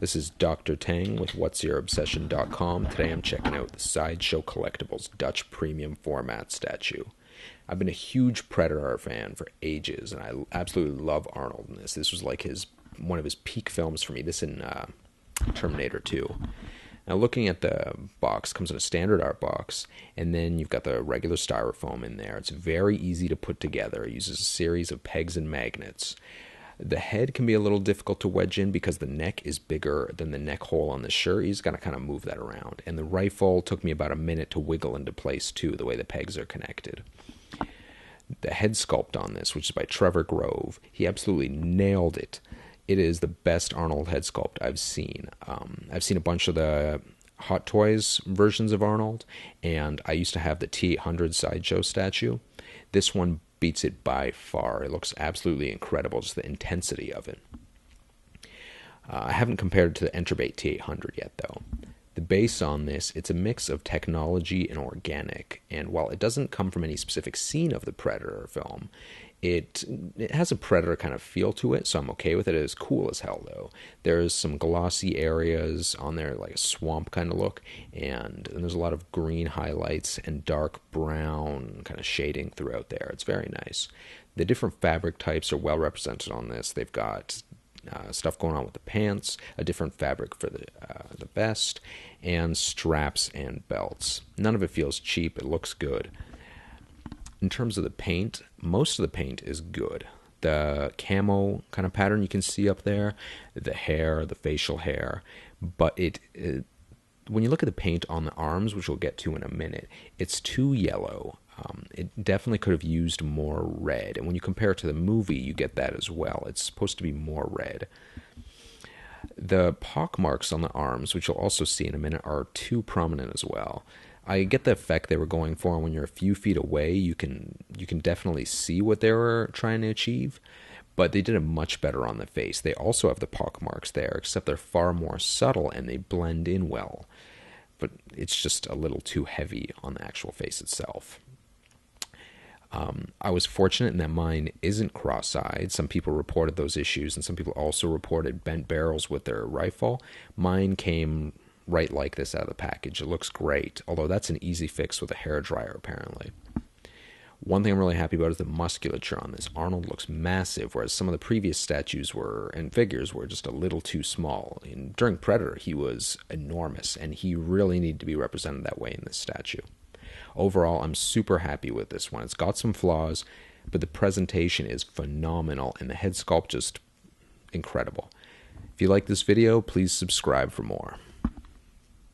This is Dr. Tang with whatsyourobsession.com. Today I'm checking out the Sideshow Collectibles Dutch Premium Format statue. I've been a huge Predator fan for ages, and I absolutely love Arnold in this. This was like one of his peak films for me, this in Terminator 2. Now looking at the box, comes in a standard art box, and then you've got the regular styrofoam in there. It's very easy to put together. It uses a series of pegs and magnets. The head can be a little difficult to wedge in because the neck is bigger than the neck hole on the shirt. He's got to kind of move that around. And the rifle took me about a minute to wiggle into place too, the way the pegs are connected. The head sculpt on this, which is by Trevor Grove, he absolutely nailed it. It is the best Arnold head sculpt I've seen. I've seen a bunch of the Hot Toys versions of Arnold, and I used to have the T800 Sideshow statue. This one beats it by far. It looks absolutely incredible, just the intensity of it. I haven't compared it to the Enterbait T800 yet, though. The base on this, it's a mix of technology and organic, and while it doesn't come from any specific scene of the Predator film, it has a Predator kind of feel to it, so I'm okay with it. It is cool as hell, though. There's some glossy areas on there, like a swamp kind of look, and there's a lot of green highlights and dark brown kind of shading throughout there. It's very nice. The different fabric types are well represented on this. They've got stuff going on with the pants, a different fabric for the vest, and straps and belts. None of it feels cheap. It looks good. In terms of the paint, most of the paint is good. The camo kind of pattern you can see up there, the hair, the facial hair, but when you look at the paint on the arms, which we'll get to in a minute, it's too yellow. It definitely could have used more red, and when you compare it to the movie, you get that as well. It's supposed to be more red. The pock marks on the arms, which you'll also see in a minute, are too prominent as well. I get the effect they were going for. When you're a few feet away, you can definitely see what they were trying to achieve, but they did it much better on the face. They also have the pock marks there, except they're far more subtle and they blend in well, but it's just a little too heavy on the actual face itself. I was fortunate in that mine isn't cross-eyed. Some people reported those issues, and some people also reported bent barrels with their rifle. Mine came right like this out of the package. It looks great, although that's an easy fix with a hairdryer apparently. One thing I'm really happy about is the musculature on this. Arnold looks massive, whereas some of the previous statues and figures were just a little too small. During Predator, he was enormous, and he really needed to be represented that way in this statue. Overall, I'm super happy with this one. It's got some flaws, but the presentation is phenomenal, and the head sculpt just incredible. If you like this video, please subscribe for more.